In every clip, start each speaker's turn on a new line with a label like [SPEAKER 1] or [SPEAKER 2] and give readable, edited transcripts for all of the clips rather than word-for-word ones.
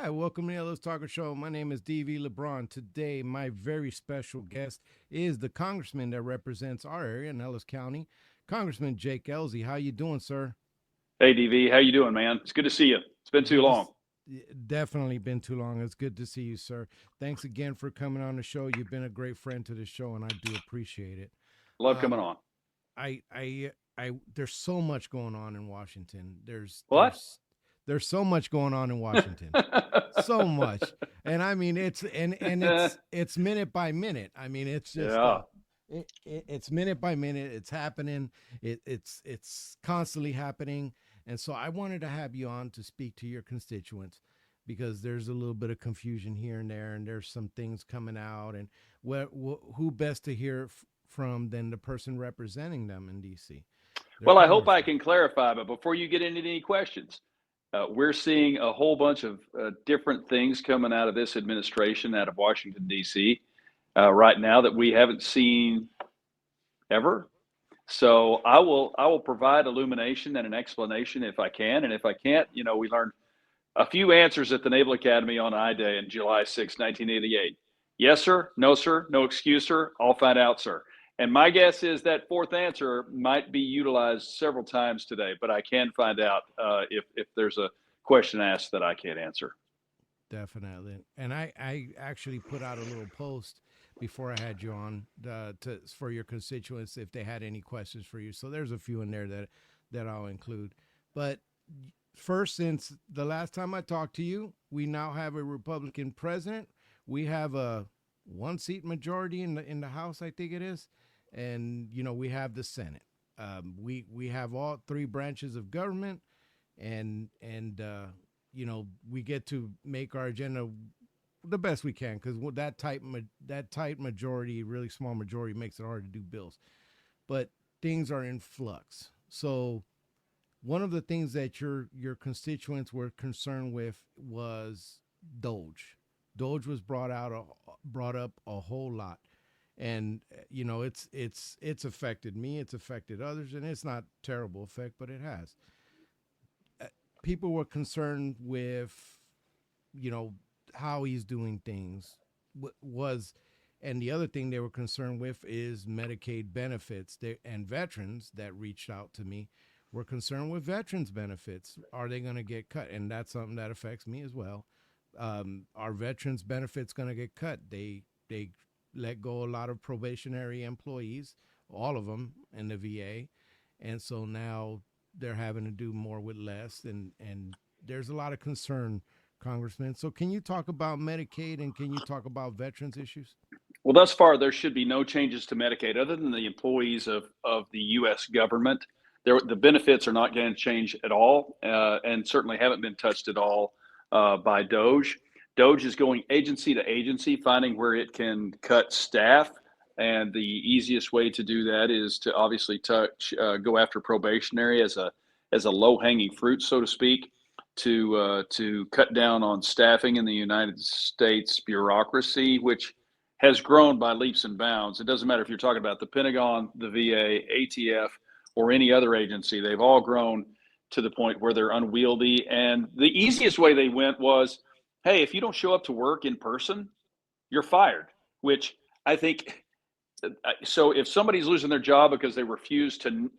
[SPEAKER 1] Hi, welcome to the Ellis Talker Show. My name is DV LeBron. Today, my very special guest is the congressman that represents our area in Ellis County, Congressman Jake Ellzey. How you doing, sir?
[SPEAKER 2] Hey, DV, how you doing, man? It's good to see you. It's been too
[SPEAKER 1] Good to
[SPEAKER 2] long.
[SPEAKER 1] s- Definitely been too long. It's good to see you, sir. Thanks again for coming on the show. You've been a great friend to the show, and I do appreciate it.
[SPEAKER 2] Love coming
[SPEAKER 1] Um,
[SPEAKER 2] on.
[SPEAKER 1] there's so much going on in Washington.
[SPEAKER 2] What?
[SPEAKER 1] There's so much going on in Washington. So much, and I mean it's minute by minute. I mean it's just
[SPEAKER 2] Yeah.
[SPEAKER 1] it's minute by minute. It's happening. It's constantly happening. And so I wanted to have you on to speak to your constituents because there's a little bit of confusion here and there, and there's some things coming out. And who best to hear from than the person representing them in D.C. Their
[SPEAKER 2] Well, I hope I
[SPEAKER 1] congressman.
[SPEAKER 2] can clarify, but before you get into any questions, we're seeing a whole bunch of different things coming out of this administration, out of Washington, D.C., right now that we haven't seen ever. So I will provide illumination and an explanation if I can, and if I can't, we learned a few answers at the Naval Academy on I Day in July 6, 1988. Yes, sir. No, sir. No excuse, sir. I'll find out, sir. And my guess is that fourth answer might be utilized several times today, but I can find out if there's a question asked that I can't answer.
[SPEAKER 1] Definitely. And I actually put out a little post before I had you on for your constituents if they had any questions for you. So there's a few in there that I'll include. But first, since the last time I talked to you, we now have a Republican president. We have a one seat majority in the House, I think it is, and we have the Senate. We have all three branches of government, and we get to make our agenda the best we can because that tight majority, really small majority, makes it hard to do bills. But things are in flux. So one of the things that your constituents were concerned with was DOGE. DOGE was brought up a whole lot, and it's affected me, it's affected others, and it's not terrible effect, but it has. People were concerned with you know how he's doing things was and the other thing they were concerned with is Medicaid benefits. And veterans that reached out to me were concerned with veterans benefits. Are they going to get cut? And that's something that affects me as well. Are veterans benefits going to get cut? They let go a lot of probationary employees, all of them in the VA, and so now they're having to do more with less, and there's a lot of concern, Congressman. So can you talk about Medicaid and can you talk about veterans issues?
[SPEAKER 2] Well, thus far, there should be no changes to Medicaid other than the employees of the U.S. government. The benefits are not going to change at all, and certainly haven't been touched at all by DOGE. DOGE is going agency to agency, finding where it can cut staff. And the easiest way to do that is to obviously go after probationary as a low hanging fruit, so to speak, to cut down on staffing in the United States bureaucracy, which has grown by leaps and bounds. It doesn't matter if you're talking about the Pentagon, the VA, ATF, or any other agency. They've all grown to the point where they're unwieldy. And the easiest way they went was, hey, if you don't show up to work in person, you're fired, which I think so. If somebody's losing their job because they refuse to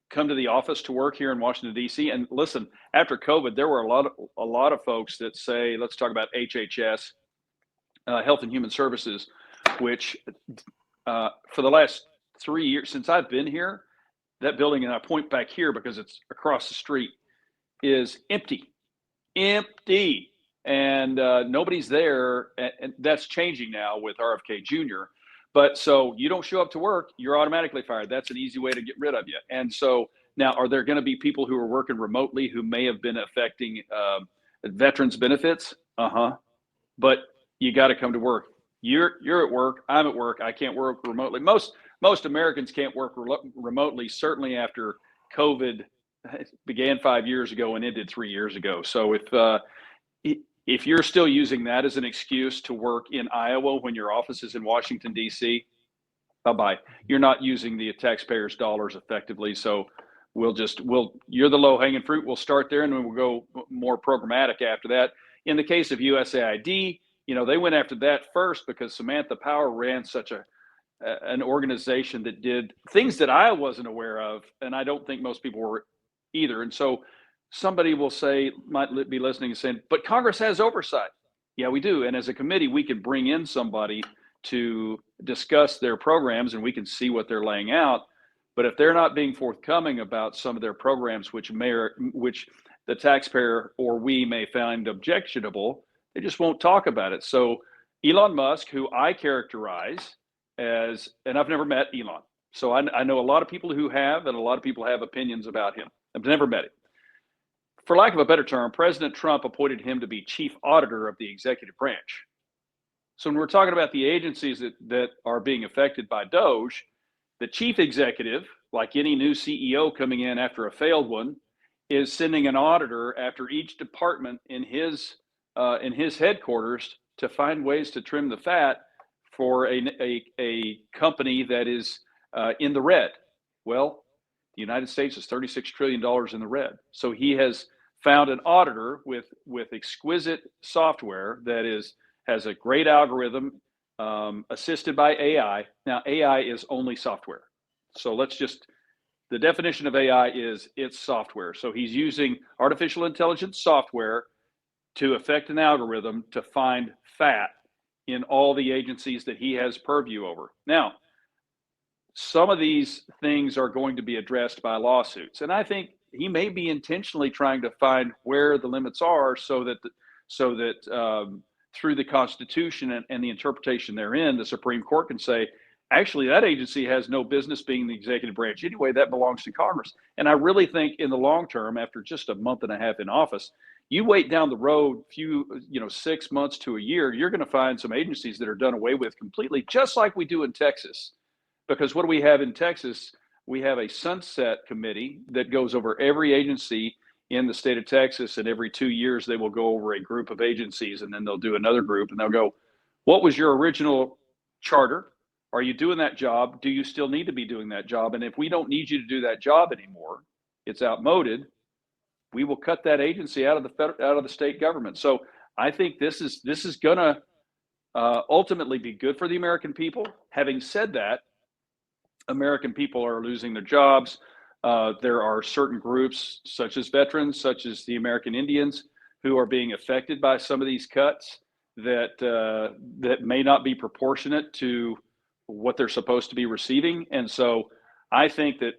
[SPEAKER 2] come to the office to work here in Washington D.C. And listen, after COVID, there were a lot of folks that say, let's talk about HHS, Health and Human Services, which for the last 3 years since I've been here, that building, and I point back here because it's across the street, is empty, and nobody's there. And that's changing now with RFK Jr. But so you don't show up to work, you're automatically fired. That's an easy way to get rid of you. And so now, are there going to be people who are working remotely who may have been affecting veterans benefits? But you got to come to work. You're at work. I'm at work. I can't work remotely. Most Americans can't work remotely. Certainly after COVID began 5 years ago and ended 3 years ago. So if you're still using that as an excuse to work in Iowa when your office is in Washington D.C., bye bye. You're not using the taxpayers' dollars effectively. So you're the low hanging fruit. We'll start there and then we'll go more programmatic after that. In the case of USAID, they went after that first because Samantha Power ran such an organization that did things that I wasn't aware of, and I don't think most people were either. And so somebody might be listening and saying, but Congress has oversight. Yeah, we do. And as a committee, we can bring in somebody to discuss their programs and we can see what they're laying out. But if they're not being forthcoming about some of their programs, which the taxpayer or we may find objectionable, they just won't talk about it. So Elon Musk, who I characterize as, and I've never met Elon, so I know a lot of people who have, and a lot of people have opinions about him. I've never met him. For lack of a better term, President Trump appointed him to be chief auditor of the executive branch. So when we're talking about the agencies that are being affected by DOGE, the chief executive, like any new CEO coming in after a failed one, is sending an auditor after each department in his headquarters to find ways to trim the fat for a company that is in the red. Well, the United States is $36 trillion in the red. So he has found an auditor with exquisite software that has a great algorithm assisted by AI. Now, AI is only software. So the definition of AI is it's software. So he's using artificial intelligence software to affect an algorithm to find fat in all the agencies that he has purview over. Now, some of these things are going to be addressed by lawsuits. And I think he may be intentionally trying to find where the limits are so that through the Constitution and the interpretation therein, the Supreme Court can say, actually, that agency has no business being the executive branch anyway. That belongs to Congress. And I really think in the long term, after just a month and a half in office, you wait down the road 6 months to a year, you're going to find some agencies that are done away with completely, just like we do in Texas. Because what do we have in Texas? We have a sunset committee that goes over every agency in the state of Texas, and every 2 years they will go over a group of agencies, and then they'll do another group, and they'll go, what was your original charter? Are you doing that job? Do you still need to be doing that job? And if we don't need you to do that job anymore, it's outmoded, we will cut that agency out of the state government. So I think this is going to ultimately be good for the American people. Having said that, American people are losing their jobs. There are certain groups, such as veterans, such as the American Indians, who are being affected by some of these cuts that may not be proportionate to what they're supposed to be receiving. And so I think that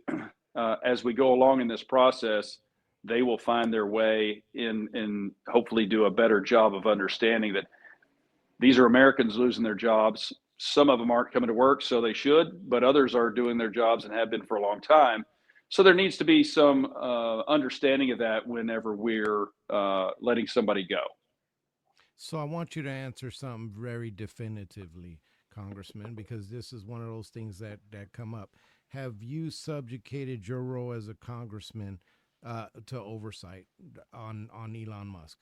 [SPEAKER 2] as we go along in this process, they will find their way in hopefully do a better job of understanding that these are Americans losing their jobs. Some of them aren't coming to work, so they should, but others are doing their jobs and have been for a long time. So there needs to be some understanding of that whenever we're letting somebody go.
[SPEAKER 1] So I want you to answer something very definitively, Congressman, because this is one of those things that come up. Have you subjugated your role as a congressman to oversight on Elon Musk?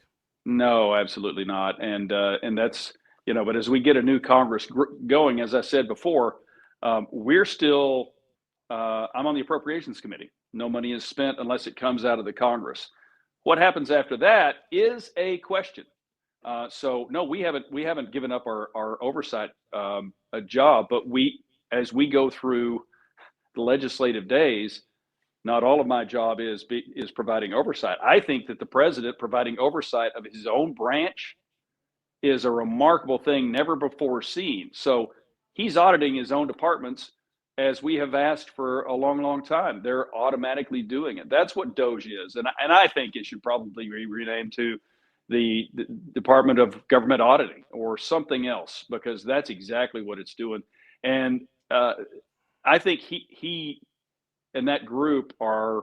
[SPEAKER 2] No, absolutely not. And that's, but as we get a new Congress going, as I said before, we're still, I'm on the Appropriations Committee. No money is spent unless it comes out of the Congress. What happens after that is a question. So no, we haven't given up our oversight job, but as we go through the legislative days, not all of my job is providing oversight. I think that the president providing oversight of his own branch is a remarkable thing never before seen. So he's auditing his own departments as we have asked for a long, long time. They're automatically doing it. That's what DOGE is. And I think it should probably be renamed to the Department of Government Auditing or something else, because that's exactly what it's doing. And I think he and that group are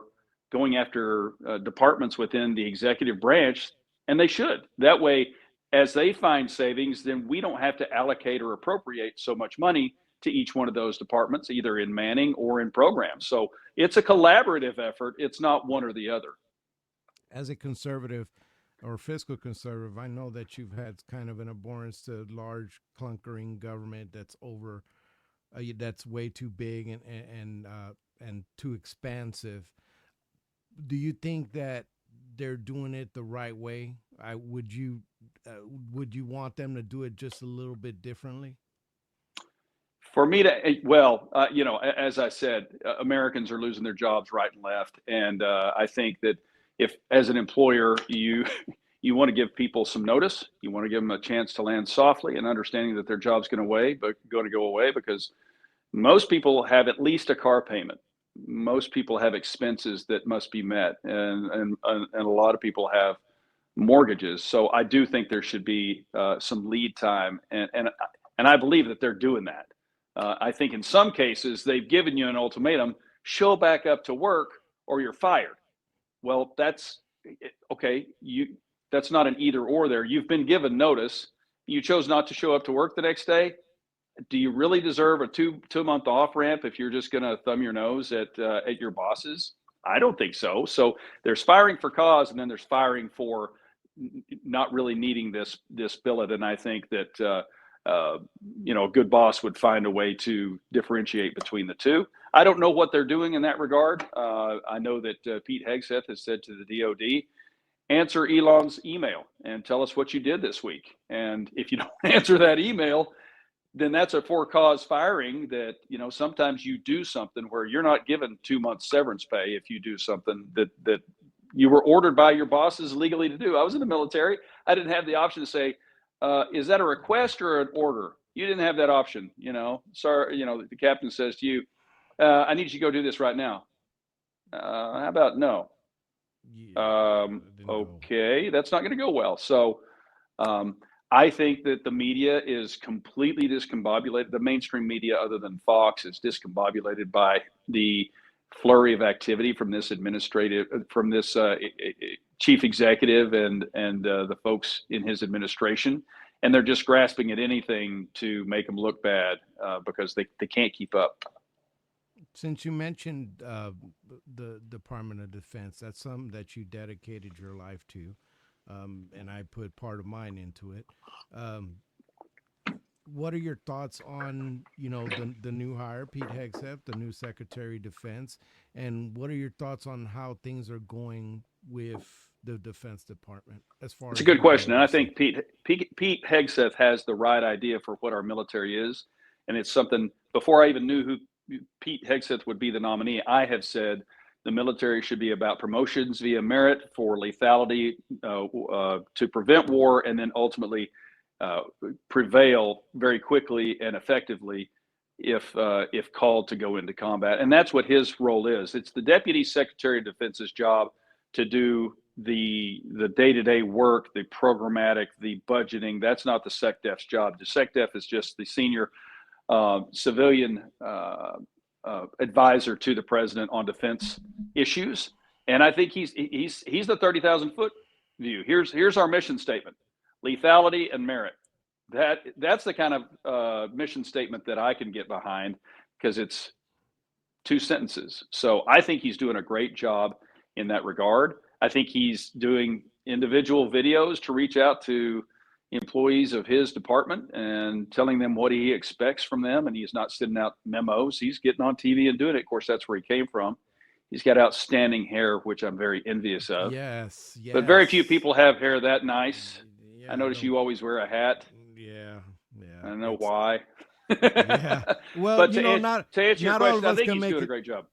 [SPEAKER 2] going after departments within the executive branch, and they should. That way, as they find savings, then we don't have to allocate or appropriate so much money to each one of those departments, either in manning or in programs. So it's a collaborative effort. It's not one or the other.
[SPEAKER 1] As a conservative or fiscal conservative, I know that you've had kind of an abhorrence to large clunkering government that's that's way too big and too expansive. Do you think that they're doing it the right way would you want them to do it just a little bit differently?
[SPEAKER 2] For me to, well, as I said, Americans are losing their jobs right and left, and I think that if, as an employer, you want to give people some notice, you want to give them a chance to land softly, and understanding that their job's going to go away, because most people have at least a car payment. Most people have expenses that must be met, and a lot of people have mortgages. So I do think there should be some lead time, and I believe that they're doing that. I think in some cases they've given you an ultimatum: show back up to work or you're fired. Well, that's okay. That's not an either or there. You've been given notice. You chose not to show up to work the next day. Do you really deserve a two-month off ramp if you're just going to thumb your nose at your bosses? I don't think so. So there's firing for cause, and then there's firing for not really needing this billet. And I think that a good boss would find a way to differentiate between the two. I don't know what they're doing in that regard. I know that Pete Hegseth has said to the DOD, answer Elon's email and tell us what you did this week. And if you don't answer that email, then that's a for cause firing. That, sometimes you do something where you're not given 2 months severance pay if you do something that you were ordered by your bosses legally to do. I was in the military. I didn't have the option to say, is that a request or an order? You didn't have that option. Sorry, the captain says to you, I need you to go do this right now. How about no?
[SPEAKER 1] Yeah,
[SPEAKER 2] Okay, that's not going to go well. So I think that the media is completely discombobulated. The mainstream media, other than Fox, is discombobulated by the flurry of activity from this chief executive and the folks in his administration, and they're just grasping at anything to make them look bad because they can't keep up.
[SPEAKER 1] Since you mentioned the Department of Defense, that's something that you dedicated your life to, and I put part of mine into it. What are your thoughts on, the new hire, Pete Hegseth, the new Secretary of Defense, and what are your thoughts on how things are going with the Defense Department as far as?
[SPEAKER 2] It's a good question, and I think Pete Hegseth has the right idea for what our military is, and it's something. Before I even knew who Pete Hegseth would be the nominee, I have said the military should be about promotions via merit for lethality to prevent war, and then ultimately prevail very quickly and effectively if called to go into combat. And that's what his role is. It's the Deputy Secretary of Defense's job to do the day-to-day work, the programmatic, the budgeting. That's not the SecDef's job. The SecDef is just the senior civilian advisor to the president on defense issues. And I think he's the 30,000 foot view. Here's our mission statement: lethality and merit. That's the kind of mission statement that I can get behind, because it's 2 sentences. So I think he's doing a great job in that regard. I think he's doing individual videos to reach out to employees of his department and telling them what he expects from them. And he's not sending out memos. He's getting on TV and doing it. Of course, that's where he came from. He's got outstanding hair, which I'm very envious of.
[SPEAKER 1] Yes.
[SPEAKER 2] But very few people have hair that nice.
[SPEAKER 1] Yeah,
[SPEAKER 2] I notice you always wear a hat.
[SPEAKER 1] Yeah.
[SPEAKER 2] I don't know why.
[SPEAKER 1] Yeah. Well,
[SPEAKER 2] but
[SPEAKER 1] to
[SPEAKER 2] answer your question, I think he's doing a great job.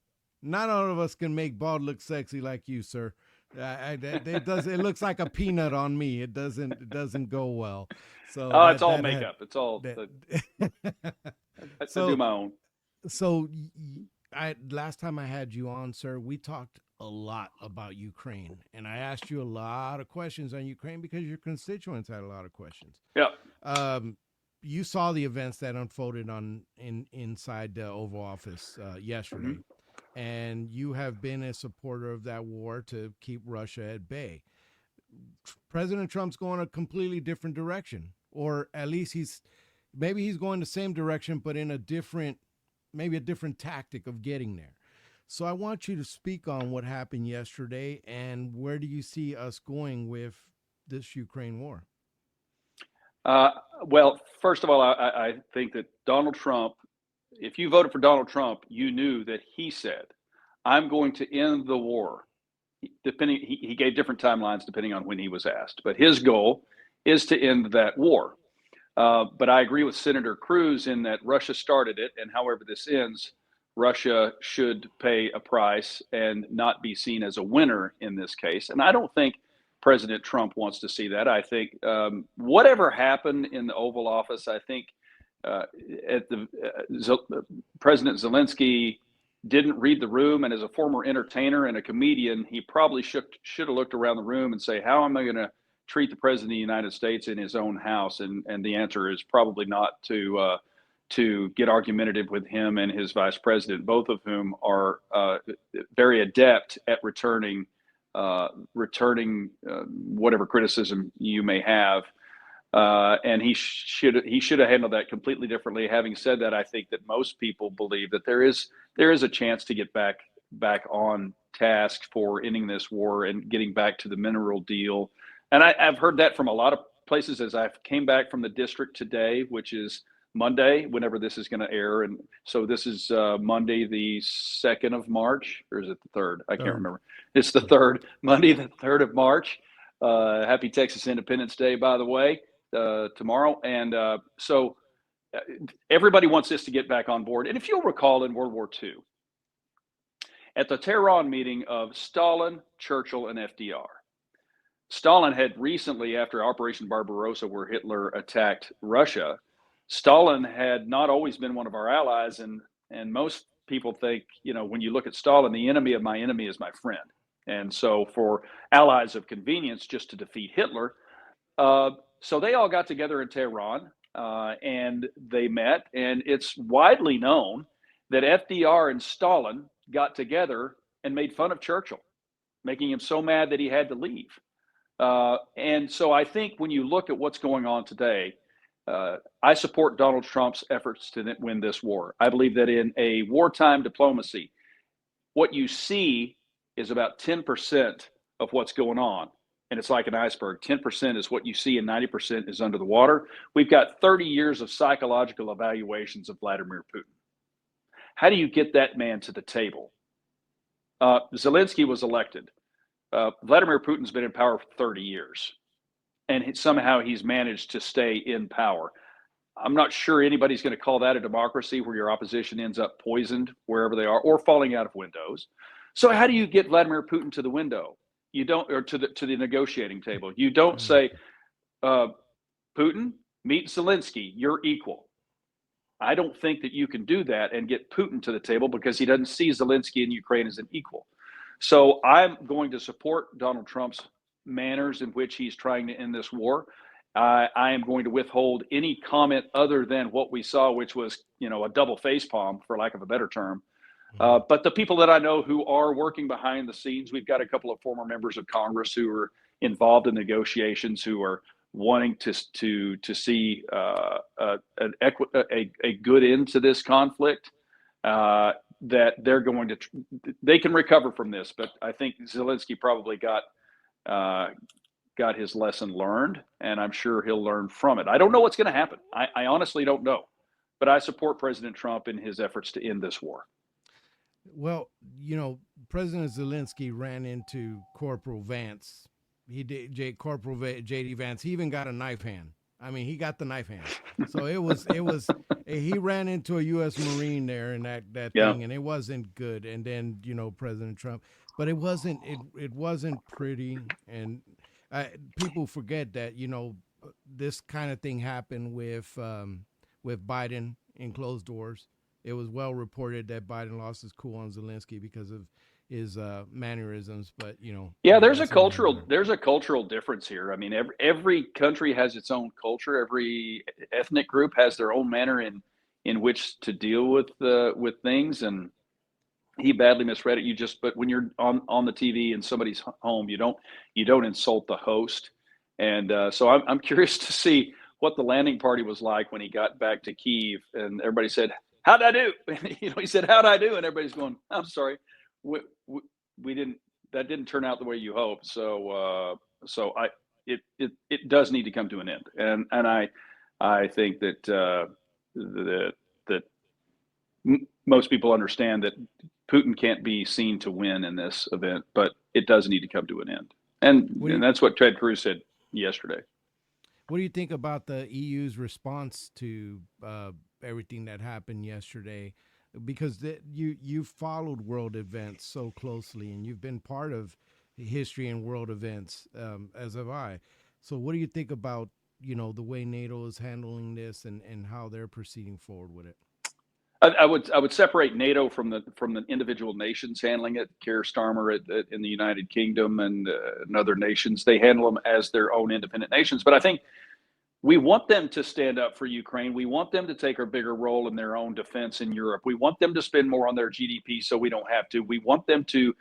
[SPEAKER 1] Not all of us can make bald look sexy like you, sir. It looks like a peanut on me. It doesn't go well. So
[SPEAKER 2] it's all makeup. It's all. I do my own.
[SPEAKER 1] So last time I had you on, sir, we talked a lot about Ukraine, and I asked you a lot of questions on Ukraine because your constituents had a lot of questions.
[SPEAKER 2] Yeah.
[SPEAKER 1] You saw the events that unfolded inside the Oval Office yesterday. Mm-hmm. And you have been a supporter of that war to keep Russia at bay. President Trump's going a completely different direction, or at least he's going the same direction, but in a different tactic of getting there. So I want you to speak on what happened yesterday, and where do you see us going with this Ukraine war?
[SPEAKER 2] Well, first of all, I think that Donald Trump, if you voted for Donald Trump, you knew that he said, I'm going to end the war he gave different timelines depending on when he was asked. But his goal is to end that war. But I agree with Senator Cruz in that Russia started it, and however this ends, Russia should pay a price and not be seen as a winner in this case. And I don't think President Trump wants to see that. I think whatever happened in the Oval Office, I think President Zelensky didn't read the room, and as a former entertainer and a comedian, he probably should have looked around the room and say, how am I going to treat the president of the United States in his own house? And the answer is probably not to get argumentative with him and his vice president, both of whom are very adept at returning whatever criticism you may have. And he should have handled that completely differently. Having said that, I think that most people believe that there is a chance to get back on task for ending this war and getting back to the mineral deal. And I've heard that from a lot of places as I came back from the district today, which is Monday, whenever this is going to air. And so this is Monday, the 2nd of March, or is it the 3rd? I can't remember. It's the 3rd, Monday, the 3rd of March. Happy Texas Independence Day, by the way, tomorrow. And so everybody wants this to get back on board. And if you'll recall, in World War II, at the Tehran meeting of Stalin, Churchill, and FDR, Stalin had recently, after Operation Barbarossa, where Hitler attacked Russia, Stalin had not always been one of our allies. And most people think, when you look at Stalin, the enemy of my enemy is my friend. And so for allies of convenience, just to defeat Hitler, so they all got together in Tehran and they met. And it's widely known that FDR and Stalin got together and made fun of Churchill, making him so mad that he had to leave. And so I think when you look at what's going on today, I support Donald Trump's efforts to win this war. I believe that in a wartime diplomacy, what you see is about 10% of what's going on. And it's like an iceberg. 10% is what you see and 90% is under the water. We've got 30 years of psychological evaluations of Vladimir Putin. How do you get that man to the table? Zelensky was elected. Vladimir Putin's been in power for 30 years. And somehow he's managed to stay in power. I'm not sure anybody's going to call that a democracy where your opposition ends up poisoned wherever they are or falling out of windows. So how do you get Vladimir Putin to the window? You don't, or to the negotiating table. You don't say, Putin, meet Zelensky, you're equal. I don't think that you can do that and get Putin to the table because he doesn't see Zelensky in Ukraine as an equal. So I'm going to support Donald Trump's manners in which he's trying to end this war. I am going to withhold any comment other than what we saw, which was, a double facepalm, for lack of a better term. But the people that I know who are working behind the scenes, we've got a couple of former members of Congress who are involved in negotiations, who are wanting to see a good end to this conflict. That they're going to, they can recover from this, but I think Zelensky probably got his lesson learned, and I'm sure he'll learn from it. I don't know what's going to happen. I honestly don't know, but I support President Trump in his efforts to end this war.
[SPEAKER 1] Well, President Zelensky ran into Corporal Vance. He did, Corporal J.D. Vance. He even got a knife hand. I mean, he got the knife hand. So it was. He ran into a U.S. Marine there in that thing, and it wasn't good. And then President Trump, but it wasn't pretty. And people forget that this kind of thing happened with Biden in closed doors. It was well reported that Biden lost his cool on Zelensky because of his mannerisms, but
[SPEAKER 2] there's a cultural difference here. I mean, every country has its own culture. Every ethnic group has their own manner in which to deal with things. And he badly misread it. But when you're on the TV in somebody's home, you don't insult the host. And so I'm curious to see what the landing party was like when he got back to Kyiv, and everybody said, "How'd I do?" He said, "How'd I do?" And everybody's going, "I'm sorry. We didn't. That didn't turn out the way you hoped." So it does need to come to an end, and I think that most people understand that Putin can't be seen to win in this event, but it does need to come to an end. And that's what Ted Cruz said yesterday.
[SPEAKER 1] What do you think about the EU's response to everything that happened yesterday? Because you followed world events so closely, and you've been part of history and world events, as have I. So what do you think about, the way NATO is handling this and how they're proceeding forward with it?
[SPEAKER 2] I would separate NATO from the individual nations handling it. Keir Starmer in the United Kingdom and other nations, they handle them as their own independent nations. But I think we want them to stand up for Ukraine. We want them to take a bigger role in their own defense in Europe. We want them to spend more on their GDP so we don't have to. We want them to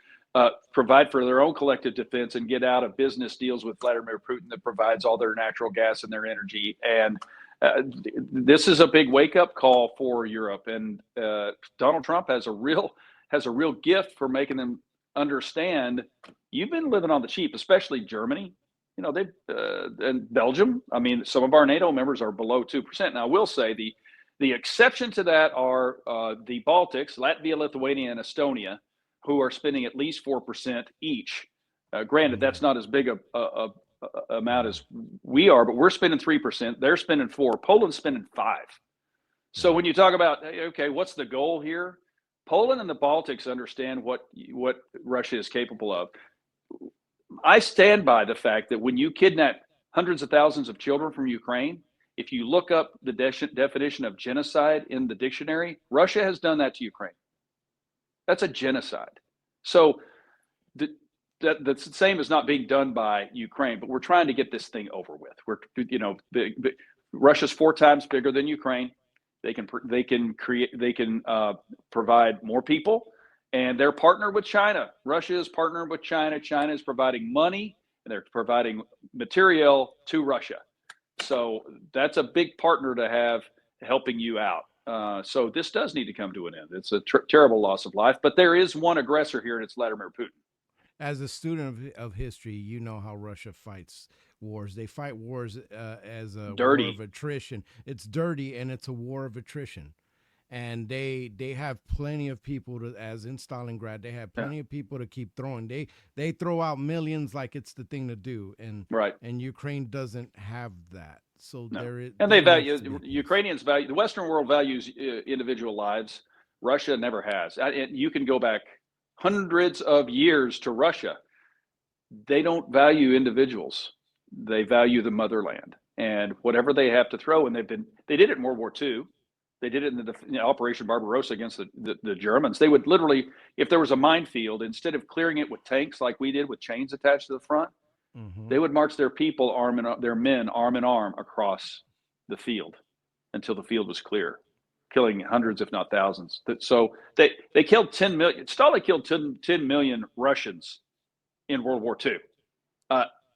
[SPEAKER 2] provide for their own collective defense and get out of business deals with Vladimir Putin that provides all their natural gas and their energy. And this is a big wake-up call for Europe. And Donald Trump has a real gift for making them understand you've been living on the cheap, especially Germany. They've and Belgium. I mean, some of our NATO members are below 2%. Now, I will say the exception to that are the Baltics, Latvia, Lithuania, and Estonia, who are spending at least 4% each. Granted, that's not as big a amount as we are, but we're spending 3%. They're spending 4%. Poland's spending 5%. So when you talk about, okay, what's the goal here? Poland and the Baltics understand what Russia is capable of. I stand by the fact that when you kidnap hundreds of thousands of children from Ukraine, if you look up the definition of genocide in the dictionary, Russia has done that to Ukraine. That's a genocide. So that's the same as not being done by Ukraine, but we're trying to get this thing over with. Russia's 4 times bigger than Ukraine. They can provide more people. And they're partnered with China. Russia is partnered with China. China is providing money, and they're providing material to Russia. So that's a big partner to have helping you out. So this does need to come to an end. It's a terrible loss of life. But there is one aggressor here, and it's Vladimir Putin.
[SPEAKER 1] As a student of history, you know how Russia fights wars. They fight wars as a
[SPEAKER 2] dirty
[SPEAKER 1] war of attrition. It's dirty, and it's a war of attrition. And they have plenty of people to, as in Stalingrad, they have plenty of people to keep throwing. They throw out millions like it's the thing to do, and Ukraine doesn't have that. So there is,
[SPEAKER 2] and they value Ukrainians value the Western world values individual lives. Russia never has. You can go back hundreds of years to Russia. They don't value individuals. They value the motherland and whatever they have to throw. And they did it in World War II. They did it in the Operation Barbarossa against the Germans. They would literally, if there was a minefield, instead of clearing it with tanks like we did with chains attached to the front, they would march their people, their men arm in arm across the field until the field was clear, killing hundreds, if not thousands. So they killed 10 million. Stalin killed 10 million Russians in World War II.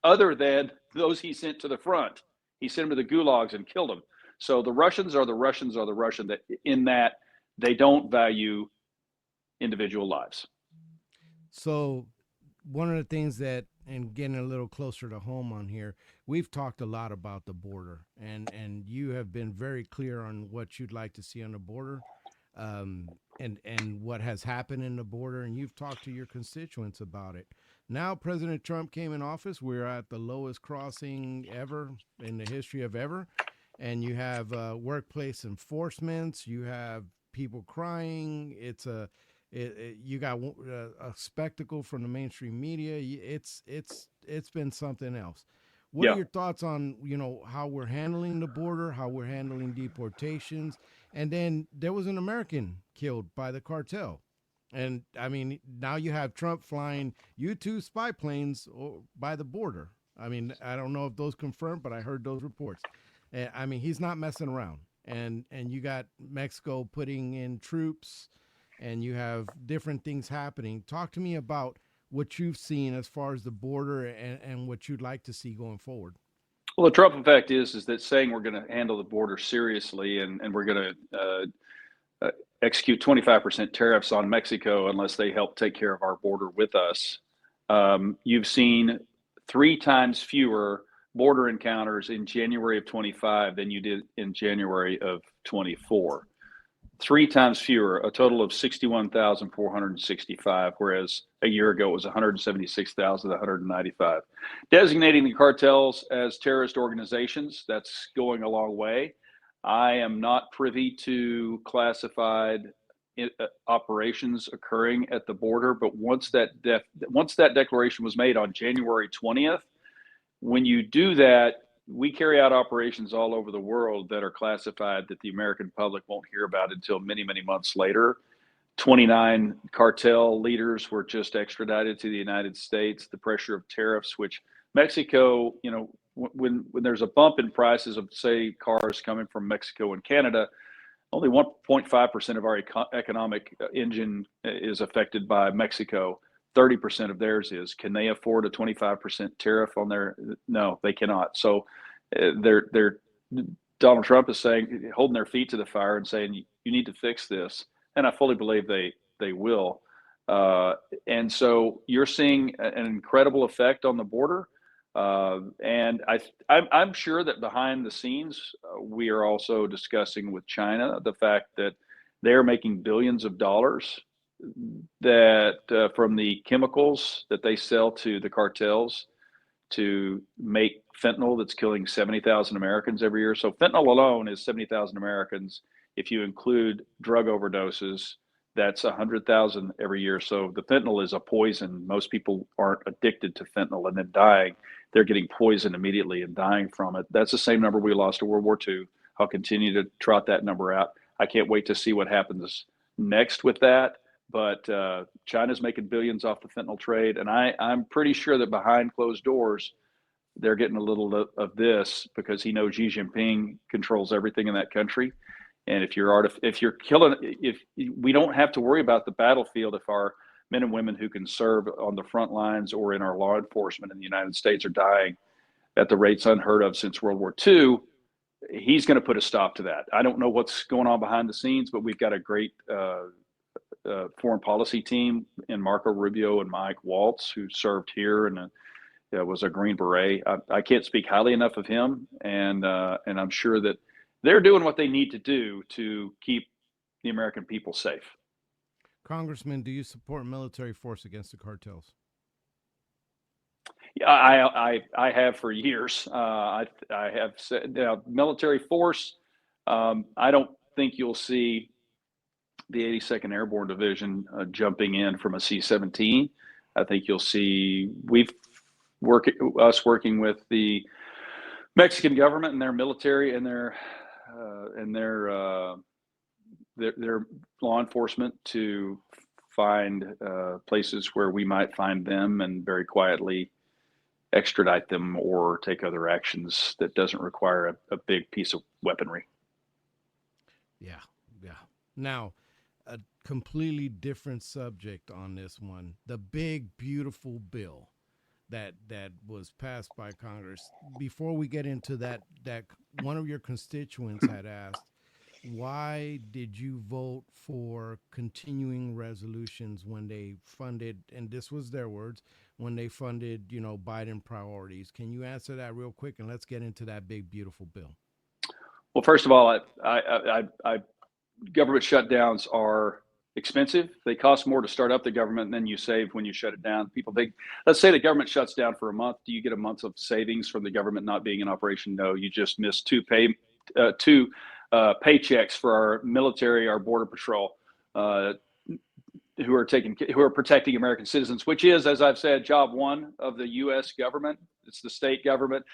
[SPEAKER 2] Other than those he sent to the front, he sent them to the gulags and killed them. So the Russians are the Russian that in that they don't value individual lives.
[SPEAKER 1] So one of the things that, and getting a little closer to home on here, we've talked a lot about the border, and you have been very clear on what you'd like to see on the border, and what has happened in the border, and you've talked to your constituents about it. Now President Trump came in office. We're at the lowest crossing ever in the history of ever. And you have workplace enforcements. You have people crying. You got a spectacle from the mainstream media. It's been something else. What are your thoughts on how we're handling the border, how we're handling deportations, and then there was an American killed by the cartel, and I mean now you have Trump flying U-2 spy planes by the border. I mean I don't know if those confirmed, but I heard those reports. I mean, he's not messing around, and you got Mexico putting in troops, and you have different things happening. Talk to me about what you've seen as far as the border and what you'd like to see going forward.
[SPEAKER 2] Well, the Trump effect is that saying we're going to handle the border seriously and we're going to execute 25% tariffs on Mexico unless they help take care of our border with us. You've seen 3 times fewer border encounters in January of 25 than you did in January of 24. 3 times fewer, a total of 61,465, whereas a year ago it was 176,195. Designating the cartels as terrorist organizations, that's going a long way. I am not privy to classified operations occurring at the border, but once that declaration was made on January 20th, when you do that, we carry out operations all over the world that are classified that the American public won't hear about until many, many months later. 29 cartel leaders were just extradited to the United States. The pressure of tariffs, which Mexico, when there's a bump in prices of, say, cars coming from Mexico and Canada, only 1.5% of our economic engine is affected by Mexico. 30% of theirs is. Can they afford a 25% tariff on their? No, they cannot. So Donald Trump is saying, holding their feet to the fire and saying, you need to fix this. And I fully believe they will. And so you're seeing an incredible effect on the border. And I'm sure that behind the scenes, we are also discussing with China the fact that they're making billions of dollars that from the chemicals that they sell to the cartels to make fentanyl that's killing 70,000 Americans every year. So fentanyl alone is 70,000 Americans. If you include drug overdoses, that's 100,000 every year. So the fentanyl is a poison. Most people aren't addicted to fentanyl and then dying. They're getting poisoned immediately and dying from it. That's the same number we lost to World War II. I'll continue to trot that number out. I can't wait to see what happens next with that. But China's making billions off the fentanyl trade. And I'm pretty sure that behind closed doors, they're getting a little of this because he knows Xi Jinping controls everything in that country. And if we don't have to worry about the battlefield if our men and women who can serve on the front lines or in our law enforcement in the United States are dying at the rates unheard of since World War II, he's going to put a stop to that. I don't know what's going on behind the scenes, but we've got a great foreign policy team in Marco Rubio and Mike Waltz, who served here and was a Green Beret. I can't speak highly enough of him, and I'm sure that they're doing what they need to do to keep the American people safe.
[SPEAKER 1] Congressman, do you support military force against the cartels?
[SPEAKER 2] Yeah, I have for years. I have said military force. I don't think you'll see the 82nd Airborne Division jumping in from a C-17. I think you'll see us working with the Mexican government and their military and their law enforcement to find places where we might find them and very quietly extradite them or take other actions that doesn't require a big piece of weaponry.
[SPEAKER 1] Yeah. Now, a completely different subject on this one. The big, beautiful bill that was passed by Congress. Before we get into that one of your constituents had asked, why did you vote for continuing resolutions when they funded, and this was their words, when they funded, Biden priorities? Can you answer that real quick, and let's get into that big, beautiful bill?
[SPEAKER 2] Well, first of all, government shutdowns are expensive. They cost more to start up the government than you save when you shut it down. People think, let's say the government shuts down for a month. Do you get a month of savings from the government not being in operation? No, you just miss two paychecks for our military, our border patrol, who are protecting American citizens, which is, as I've said, job one of the U.S. government. It's the state government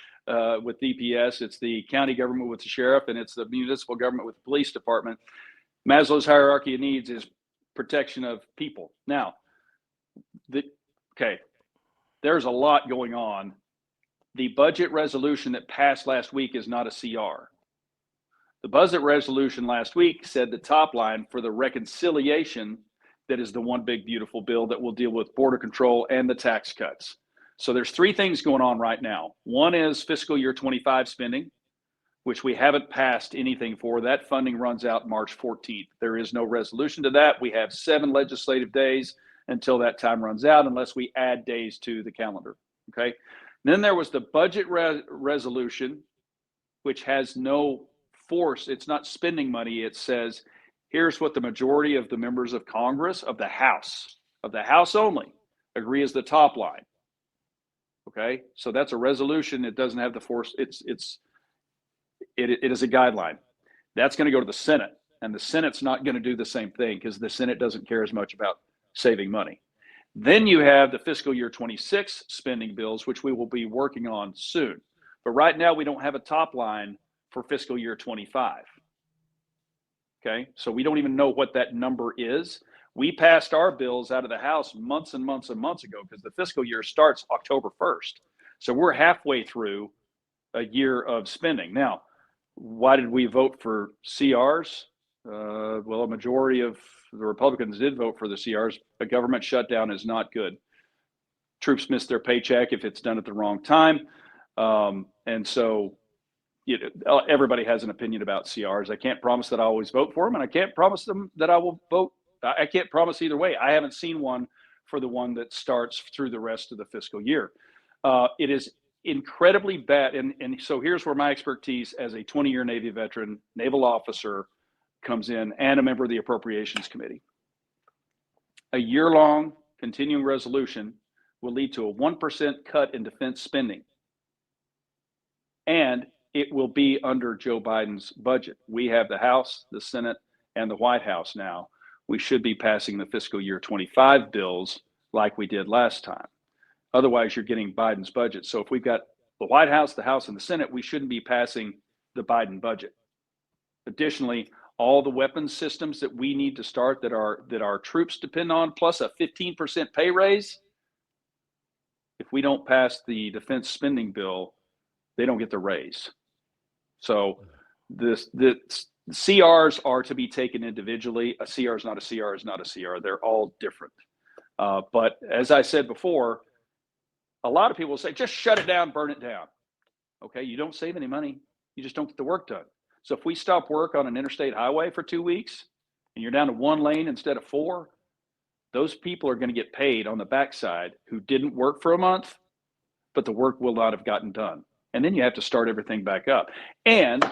[SPEAKER 2] with DPS. It's the county government with the sheriff, and it's the municipal government with the police department. Maslow's hierarchy of needs is protection of people. Now, there's a lot going on. The budget resolution that passed last week is not a CR. The budget resolution last week said the top line for the reconciliation that is the one big beautiful bill that will deal with border control and the tax cuts. So there's three things going on right now. One is fiscal year 25 spending, which we haven't passed anything for. That funding runs out March 14th. There is no resolution to that. We have 7 legislative days until that time runs out, unless we add days to the calendar. Okay. Then there was the budget resolution, which has no force. It's not spending money. It says Here's what the majority of the members of Congress of the House only agree is the top line. Okay, so that's a resolution. It doesn't have the force. It is a guideline. That's going to go to the Senate, and the Senate's not going to do the same thing because the Senate doesn't care as much about saving money. Then you have the fiscal year 26 spending bills, which we will be working on soon. But right now, we don't have a top line for fiscal year 25. Okay, so we don't even know what that number is. We passed our bills out of the House months and months and months ago because the fiscal year starts October 1st. So we're halfway through a year of spending. Now, why did we vote for CRs? Well, a majority of the Republicans did vote for the CRs. A government shutdown is not good. Troops miss their paycheck if it's done at the wrong time. And so everybody has an opinion about CRs. I can't promise that I always vote for them, and I can't promise them that I will vote. I can't promise either way. I haven't seen one for the one that starts through the rest of the fiscal year. It is incredibly bad. And so here's where my expertise as a 20-year Navy veteran, naval officer, comes in, and a member of the Appropriations Committee. A year-long continuing resolution will lead to a 1% cut in defense spending. And it will be under Joe Biden's budget. We have the House, the Senate, and the White House now. We should be passing the fiscal year 25 bills like we did last time. Otherwise, you're getting Biden's budget. So if we've got the White House, the House, and the Senate, we shouldn't be passing the Biden budget. Additionally, all the weapons systems that we need to start that our troops depend on, plus a 15% pay raise, if we don't pass the defense spending bill, they don't get the raise. So the CRs are to be taken individually. A CR is not a CR is not a CR. They're all different. But as I said before, a lot of people say, just shut it down, burn it down. Okay, you don't save any money. You just don't get the work done. So if we stop work on an interstate highway for 2 weeks and you're down to 1 lane instead of 4, those people are going to get paid on the backside who didn't work for a month, but the work will not have gotten done. And then you have to start everything back up. And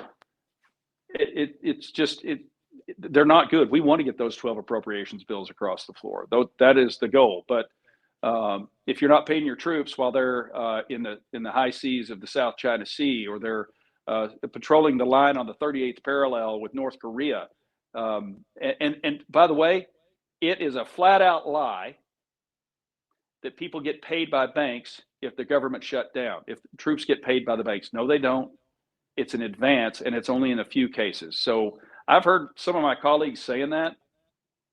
[SPEAKER 2] they're not good. We want to get those 12 appropriations bills across the floor. That is the goal. But if you're not paying your troops while they're in the high seas of the South China Sea, or they're patrolling the line on the 38th parallel with North Korea, and by the way, it is a flat out lie that people get paid by banks if the government shut down, if troops get paid by the banks. No, they don't. It's an advance, and it's only in a few cases. So I've heard some of my colleagues saying that.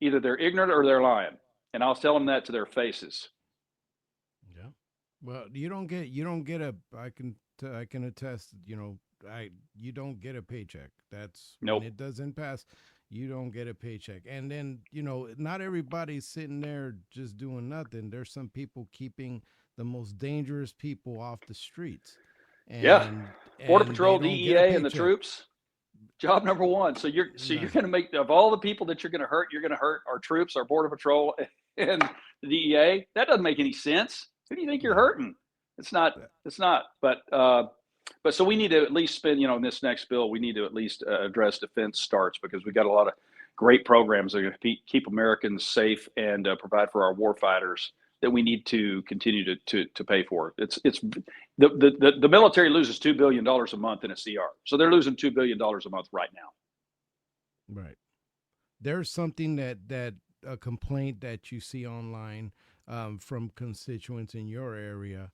[SPEAKER 2] Either they're ignorant or they're lying, and I'll tell them that to their faces.
[SPEAKER 1] Yeah. Well, you don't get a, I can attest, you don't get a paycheck. That's
[SPEAKER 2] nope.
[SPEAKER 1] When it doesn't pass, you don't get a paycheck. And then, not everybody's sitting there just doing nothing. There's some people keeping the most dangerous people off the streets. And
[SPEAKER 2] Border Patrol, DEA, and the troops. Job number one. So you're going to make, of all the people that you're going to hurt our troops, our Border Patrol, and the DEA. That doesn't make any sense. Who do you think you're hurting? It's not. But so we need to at least spend, in this next bill, we need to at least address defense starts, because we got a lot of great programs that are going to keep Americans safe and provide for our war fighters that we need to continue to pay for. It's the military loses $2 billion a month in a CR. So they're losing $2 billion a month right now.
[SPEAKER 1] Right. There's something that a complaint that you see online from constituents in your area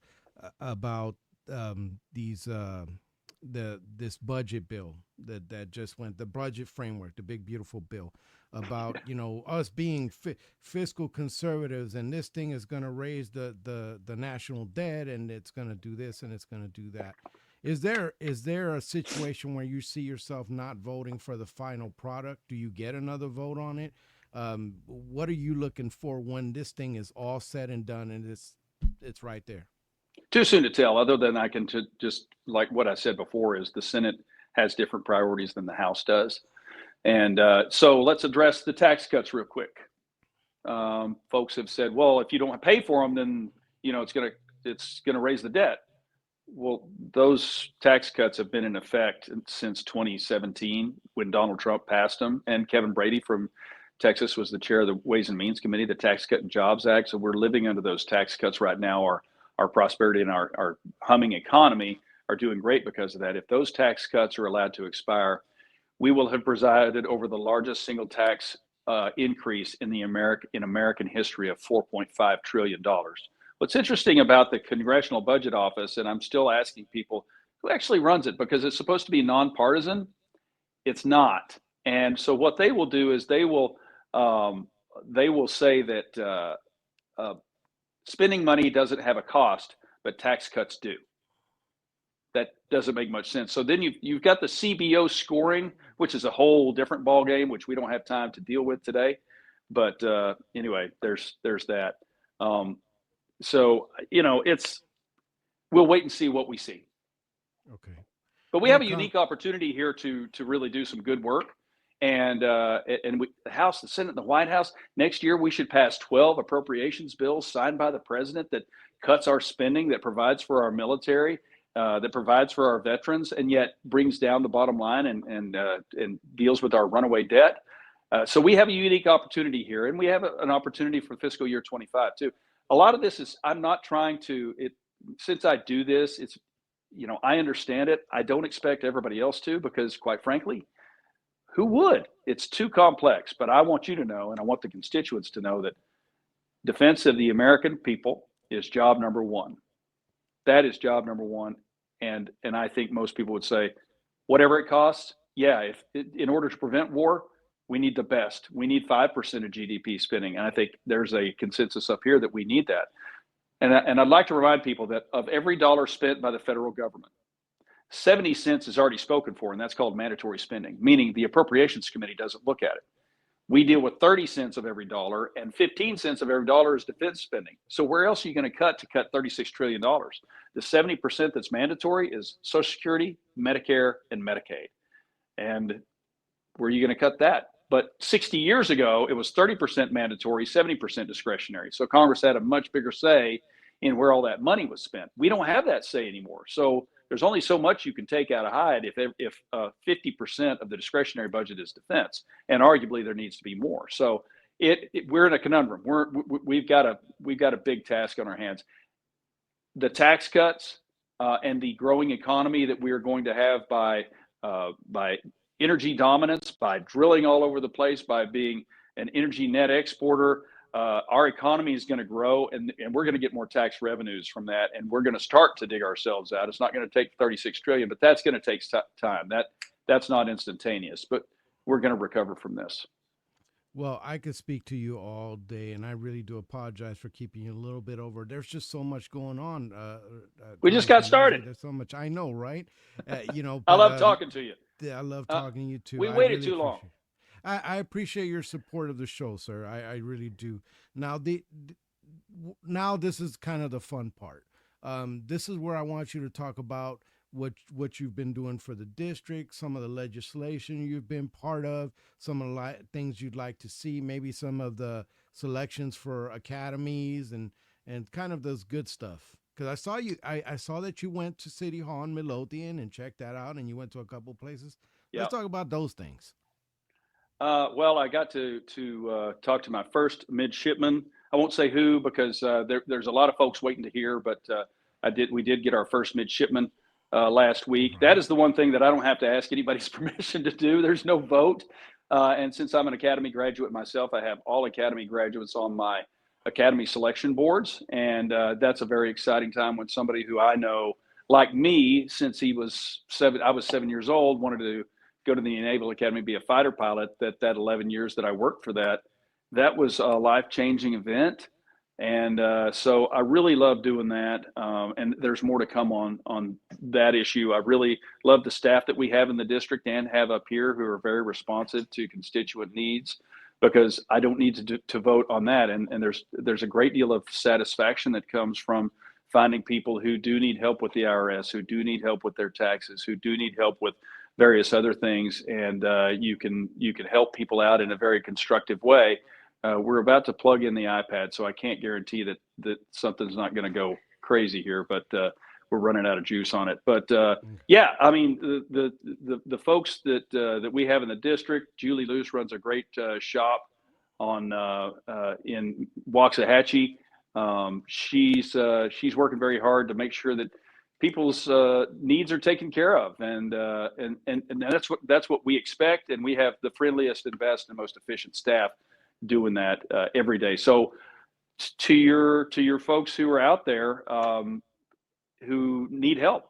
[SPEAKER 1] about this budget bill that just went, the budget framework, the big beautiful bill about us being fiscal conservatives, and this thing is going to raise the national debt, and it's going to do this and it's going to do that. Is there a situation where you see yourself not voting for the final product? Do you get another vote on it? What are you looking for when this thing is all said and done and it's right there?
[SPEAKER 2] Too soon to tell, other than I can just, like what I said before, is the Senate has different priorities than the House does. And so let's address the tax cuts real quick. Folks have said, well, if you don't pay for them, then it's going to raise the debt. Well, those tax cuts have been in effect since 2017 when Donald Trump passed them, and Kevin Brady from Texas was the chair of the Ways and Means Committee, the Tax Cut and Jobs Act. So we're living under those tax cuts right now. Our prosperity and our humming economy are doing great because of that. If those tax cuts are allowed to expire, we will have presided over the largest single tax increase in American history of $4.5 trillion. What's interesting about the Congressional Budget Office, and I'm still asking people who actually runs it because it's supposed to be nonpartisan, it's not. And so what they will do is they will say that spending money doesn't have a cost, but tax cuts do. That doesn't make much sense. So then you've got the CBO scoring, which is a whole different ballgame, which we don't have time to deal with today. But anyway, there's that. So, we'll wait and see what we see.
[SPEAKER 1] Okay.
[SPEAKER 2] But we have a unique opportunity here to really do some good work. And the House, the Senate, and the White House, next year we should pass 12 appropriations bills signed by the president that cuts our spending, that provides for our military, that provides for our veterans, and yet brings down the bottom line and deals with our runaway debt. So we have a unique opportunity here, and we have an opportunity for fiscal year 25 too. A lot of this is, I'm not trying to, since I do this, it's, I understand it. I don't expect everybody else to, because quite frankly, who would? It's too complex. But I want you to know, and I want the constituents to know, that defense of the American people is job number one. That is job number one. And I think most people would say, whatever it costs, yeah, in order to prevent war, we need the best. We need 5% of GDP spending. And I think there's a consensus up here that we need that. And I'd like to remind people that of every dollar spent by the federal government, 70 cents is already spoken for, and that's called mandatory spending, meaning the Appropriations Committee doesn't look at it. We deal with 30 cents of every dollar, and 15 cents of every dollar is defense spending. So where else are you going to cut $36 trillion? The 70% that's mandatory is Social Security, Medicare, and Medicaid. And where are you going to cut that? But 60 years ago, it was 30% mandatory, 70% discretionary. So Congress had a much bigger say in where all that money was spent. We don't have that say anymore. So there's only so much you can take out of Hyde if 50% of the discretionary budget is defense, and arguably there needs to be more. So we're in a conundrum. We've got a big task on our hands. The tax cuts and the growing economy that we are going to have by energy dominance, by drilling all over the place, by being an energy net exporter, our economy is going to grow, and we're going to get more tax revenues from that, and we're going to start to dig ourselves out. It's not going to take 36 trillion, but that's going to take time. That's not instantaneous, but we're going to recover from this.
[SPEAKER 1] Well, I could speak to you all day, and I really do apologize for keeping you a little bit over. There's just so much going on.
[SPEAKER 2] We just got started.
[SPEAKER 1] There's so much. I know, right?
[SPEAKER 2] I love talking to you.
[SPEAKER 1] I love talking to you too.
[SPEAKER 2] We waited too long.
[SPEAKER 1] I appreciate your support of the show, sir. I really do. Now now this is kind of the fun part. This is where I want you to talk about what you've been doing for the district, some of the legislation you've been part of, some of the things you'd like to see, maybe some of the selections for academies and kind of those good stuff. Because I saw that you went to City Hall in Midlothian and checked that out, and you went to a couple places.
[SPEAKER 2] Yep.
[SPEAKER 1] Let's talk about those things.
[SPEAKER 2] Well, I got to talk to my first midshipman. I won't say who, because there's a lot of folks waiting to hear, but we did get our first midshipman last week. That is the one thing that I don't have to ask anybody's permission to do. There's no vote. And since I'm an Academy graduate myself, I have all Academy graduates on my Academy selection boards. And that's a very exciting time when somebody who I know, like me, since I was 7 years old, wanted to go to the Naval Academy, be a fighter pilot, that 11 years that I worked for that was a life-changing event. And so I really love doing that. And there's more to come on that issue. I really love the staff that we have in the district and have up here who are very responsive to constituent needs, because I don't need to vote on that. And there's a great deal of satisfaction that comes from finding people who do need help with the IRS, who do need help with their taxes, who do need help with various other things. And you can help people out in a very constructive way. We're about to plug in the iPad, so I can't guarantee that something's not going to go crazy here, but we're running out of juice on it. But yeah, I mean, the folks that we have in the district, Julie Luce runs a great shop on in Waxahachie. She's working very hard to make sure that people's needs are taken care of, and that's what we expect, and we have the friendliest and best and most efficient staff doing that every day. So to your folks who are out there who need help,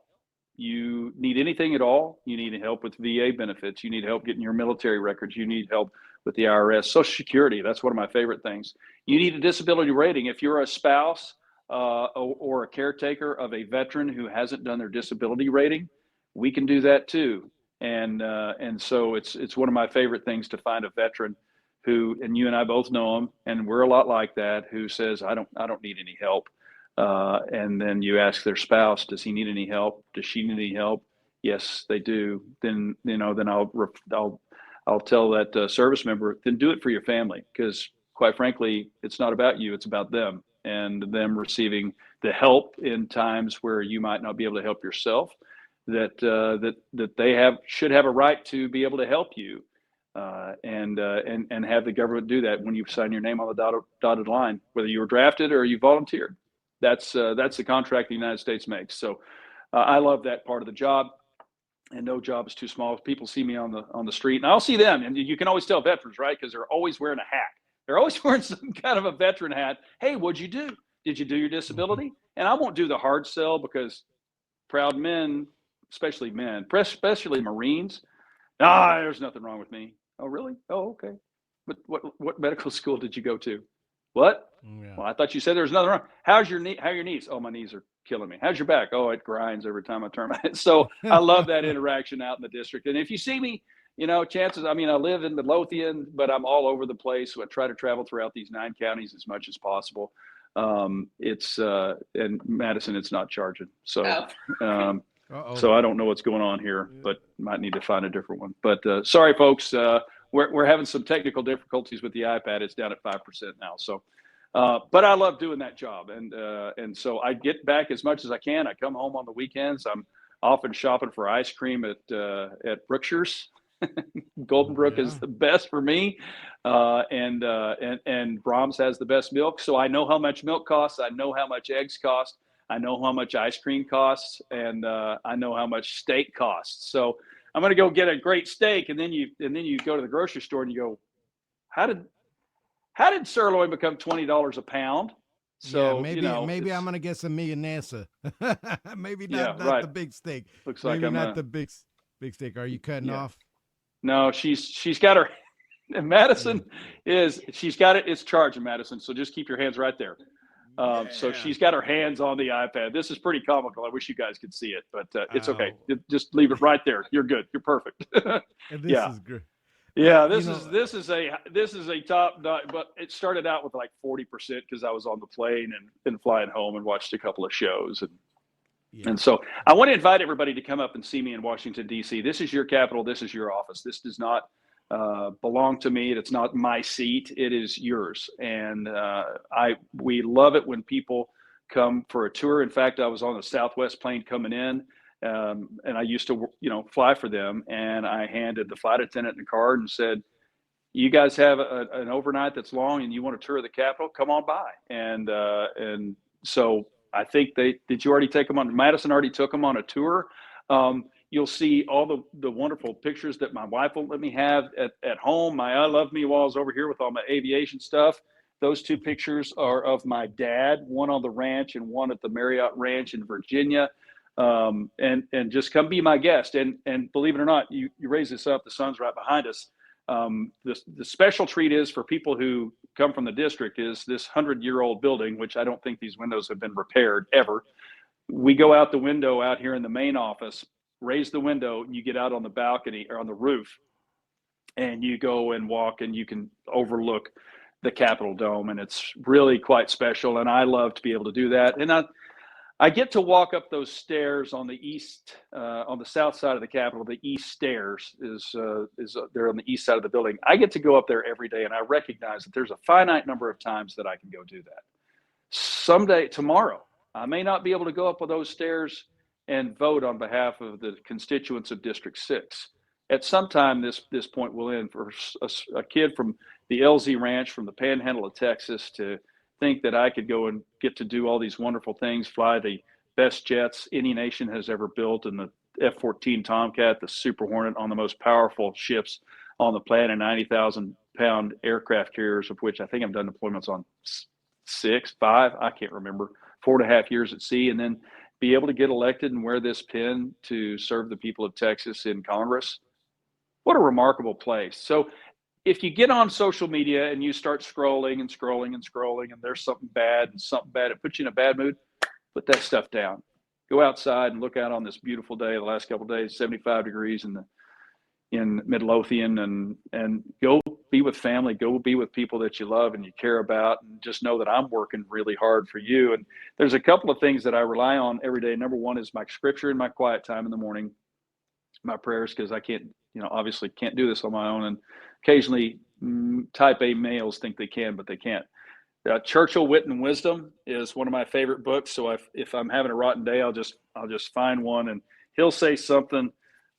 [SPEAKER 2] you need anything at all, you need help with VA benefits, you need help getting your military records, you need help with the IRS, Social Security, that's one of my favorite things. You need a disability rating. If you're a spouse or a caretaker of a veteran who hasn't done their disability rating, we can do that too. And so it's one of my favorite things to find a veteran who, and you and I both know him, and we're a lot like that, who says, I don't need any help. And then you ask their spouse, does he need any help? Does she need any help? Yes, they do. Then, then I'll tell that service member, then do it for your family. Because quite frankly, it's not about you, it's about them, and them receiving the help in times where you might not be able to help yourself, that they should have a right to be able to help you, and have the government do that when you sign your name on the dotted line, whether you were drafted or you volunteered. That's the contract the United States makes. So I love that part of the job, and no job is too small. If people see me on the street, and I'll see them, and you can always tell veterans, right? Because they're always wearing a hat. They're always wearing some kind of a veteran hat. Hey, what'd you do? Did you do your disability? And I won't do the hard sell, because proud men, especially men, especially Marines, there's nothing wrong with me. Oh, really? Oh, okay. But what medical school did you go to? What? Yeah. Well, I thought you said there was nothing wrong. How are your knees? Oh, my knees are killing me. How's your back? Oh, it grinds every time I turn my head. So I love that interaction out in the district. And if you see me, chances, I live in Midlothian, but I'm all over the place. So I try to travel throughout these 9 counties as much as possible. And Madison, it's not charging. So, so I don't know what's going on here, but might need to find a different one. But sorry, folks, we're having some technical difficulties with the iPad. It's down at 5% now. So, but I love doing that job. And so I get back as much as I can. I come home on the weekends. I'm often shopping for ice cream at Brookshire's. Golden Brook is the best for me. And Brahms has the best milk. So I know how much milk costs. I know how much eggs cost. I know how much ice cream costs, and I know how much steak costs. So I'm going to go get a great steak, and then you go to the grocery store and you go, how did sirloin become $20 a pound? So
[SPEAKER 1] yeah, maybe I'm going to get some milanesa. Maybe not the big steak.
[SPEAKER 2] Looks
[SPEAKER 1] maybe
[SPEAKER 2] like
[SPEAKER 1] not the big steak. Are you cutting off?
[SPEAKER 2] No, she's got her. Madison she's got it. It's charging, Madison. So just keep your hands right there. So she's got her hands on the iPad. This is pretty comical. I wish you guys could see it, but it's okay. Just leave it right there. You're good. You're perfect.
[SPEAKER 1] This is good.
[SPEAKER 2] Yeah, this is a top, but it started out with like 40% because I was on the plane and flying home and watched a couple of shows. And so I want to invite everybody to come up and see me in Washington, D.C. This is your capital. This is your office. This does not belong to me. It's not my seat. It is yours. And we love it when people come for a tour. In fact, I was on the Southwest plane coming in, and I used to, fly for them. And I handed the flight attendant the card and said, you guys have an overnight that's long and you want to tour the Capitol, come on by. And so I think did you already take them on? Madison already took them on a tour. You'll see all the wonderful pictures that my wife won't let me have at home. My I Love Me walls over here with all my aviation stuff. Those 2 pictures are of my dad, one on the ranch and one at the Marriott Ranch in Virginia. And just come be my guest. And believe it or not, you raise this up, the sun's right behind us. The special treat is for people who come from the district is this 100-year-old building, which I don't think these windows have been repaired ever. We go out the window out here in the main office, raise the window, and you get out on the balcony or on the roof, and you go and walk, and you can overlook the Capitol Dome, and it's really quite special. And I love to be able to do that. And I get to walk up those stairs on the east, on the south side of the Capitol. The east stairs is they're on the east side of the building. I get to go up there every day, and I recognize that there's a finite number of times that I can go do that. Someday, tomorrow, I may not be able to go up those stairs and vote on behalf of the constituents of District 6. At some time, this point will end for a kid from the Ellzey Ranch, from the panhandle of Texas, to think that I could go and get to do all these wonderful things, fly the best jets any nation has ever built, in the F-14 Tomcat, the Super Hornet, on the most powerful ships on the planet, 90,000-pound aircraft carriers, of which I think I've done deployments on 5, I can't remember, 4.5 years at sea, and then be able to get elected and wear this pin to serve the people of Texas in Congress. What a remarkable place. So if you get on social media and you start scrolling and scrolling and scrolling, and there's something bad, it puts you in a bad mood, put that stuff down. Go outside and look out on this beautiful day. The last couple of days, 75 degrees in Midlothian, and go be with family, go be with people that you love and you care about, and just know that I'm working really hard for you. And there's a couple of things that I rely on every day. Number one is my scripture and my quiet time in the morning, my prayers, because I can't, obviously can't do this on my own. And occasionally type A males think they can, but they can't. Churchill, Wit and Wisdom is one of my favorite books. So if I'm having a rotten day, I'll just find one, and he'll say something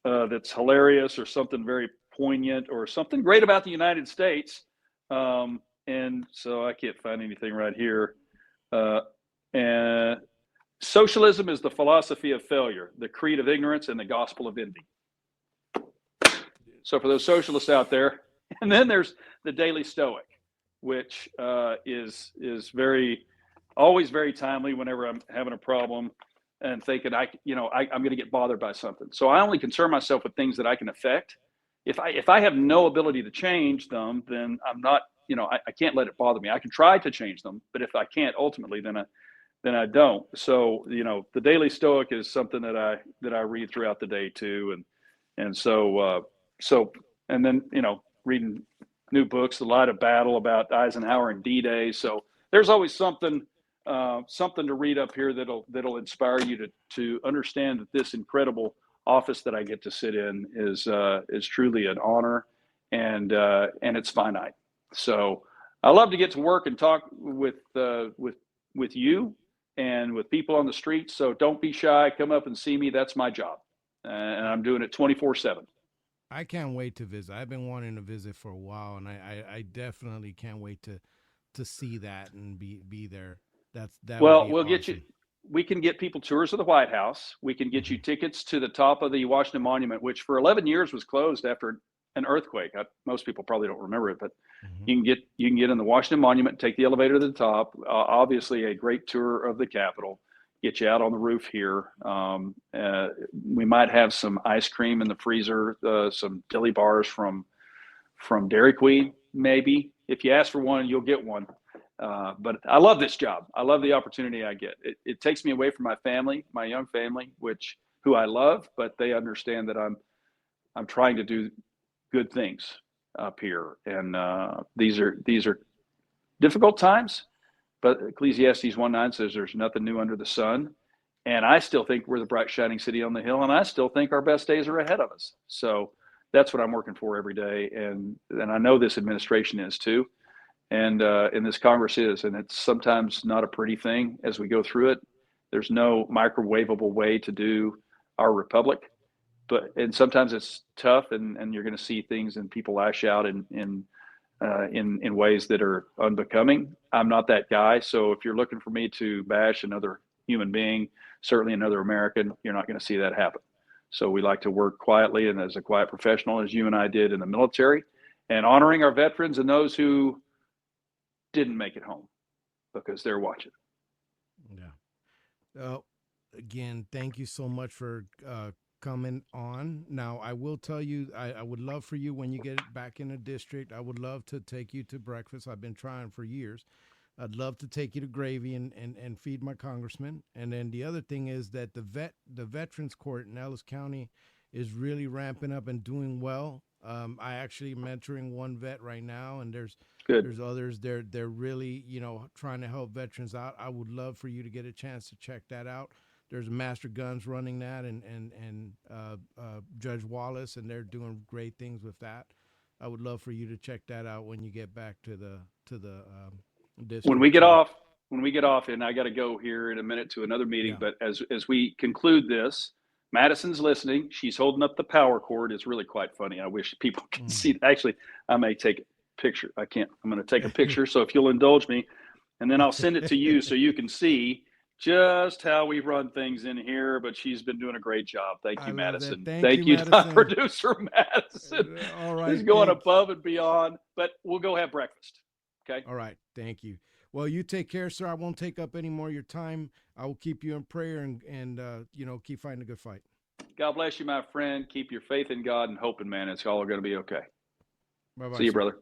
[SPEAKER 2] that's hilarious, or something very poignant, or something great about the United States. And so I can't find anything right here. And socialism is the philosophy of failure, the creed of ignorance, and the gospel of envy. So for those socialists out there, and then there's the Daily Stoic, which is always very timely whenever I'm having a problem and thinking I'm going to get bothered by something. So I only concern myself with things that I can affect. If I have no ability to change them, then I'm not, I can't let it bother me. I can try to change them, but if I can't ultimately, then I don't. So, the Daily Stoic is something that I read throughout the day too. And so and then, reading new books, The Light of Battle, about Eisenhower and D-Day. So there's always something to read up here that'll inspire you to understand that this incredible office that I get to sit in is truly an honor, and it's finite. So I love to get to work and talk with you and with people on the street. So don't be shy. Come up and see me. That's my job, and I'm doing it 24/7.
[SPEAKER 1] I can't wait to visit. I've been wanting to visit for a while, and I definitely can't wait to see that and be there.
[SPEAKER 2] Well,
[SPEAKER 1] would be
[SPEAKER 2] we'll
[SPEAKER 1] awesome.
[SPEAKER 2] get you. We can get people tours of the White House. We can get you tickets to the top of the Washington Monument, which for 11 years was closed after an earthquake. Most people probably don't remember it, but you can get in the Washington Monument, take the elevator to the top. Obviously, a great tour of the Capitol. Get you out on the roof here. We might have some ice cream in the freezer, some dilly bars from Dairy Queen, maybe. If you ask for one, you'll get one. But I love this job. I love the opportunity I get. It takes me away from my family, my young family, who I love, but they understand that I'm trying to do good things up here. And these are difficult times, but Ecclesiastes 1:9 says there's nothing new under the sun. And I still think we're the bright shining city on the hill, and I still think our best days are ahead of us. So that's what I'm working for every day. And I know this administration is too. And this Congress is, and it's sometimes not a pretty thing as we go through it. There's no microwavable way to do our republic, and sometimes it's tough, and you're going to see things and people lash out in ways that are unbecoming. I'm not that guy, so if you're looking for me to bash another human being, certainly another American, you're not going to see that happen. So we like to work quietly and as a quiet professional, as you and I did in the military, and honoring our veterans and those who didn't make it home because they're watching.
[SPEAKER 1] Yeah. Again, thank you so much for coming on. Now, I will tell you, I would love for you, when you get back in the district, I would love to take you to breakfast. I've been trying for years. I'd love to take you to gravy and feed my congressman. And then the other thing is that the Veterans Court in Ellis County is really ramping up and doing well. I actually mentoring one vet right now, and there's others. They're really, trying to help veterans out. I would love for you to get a chance to check that out. There's Master Guns running that, and Judge Wallace, and they're doing great things with that. I would love for you to check that out when you get back to the district.
[SPEAKER 2] When we get off, when we get off, and I got to go here in a minute to another meeting,
[SPEAKER 1] Yeah.
[SPEAKER 2] but as we conclude this, Madison's listening. She's holding up the power cord. It's really quite funny. I wish people could see it. Actually, I may take a picture. I can't. I'm going to take a picture. So if you'll indulge me, and then I'll send it to you so you can see just how we run things in here. But she's been doing a great job. Thank you, Madison.
[SPEAKER 1] Thank
[SPEAKER 2] you,
[SPEAKER 1] Madison.
[SPEAKER 2] producer Madison.
[SPEAKER 1] All right.
[SPEAKER 2] He's going above and beyond. But we'll go have breakfast. Okay.
[SPEAKER 1] All right. Thank you. Well, you take care, sir. I won't take up any more of your time. I will keep you in prayer and keep fighting a good fight. God
[SPEAKER 2] bless you, my friend. Keep your faith in God and hoping, man. It's all going to be okay.
[SPEAKER 1] Bye-bye.
[SPEAKER 2] See you, brother.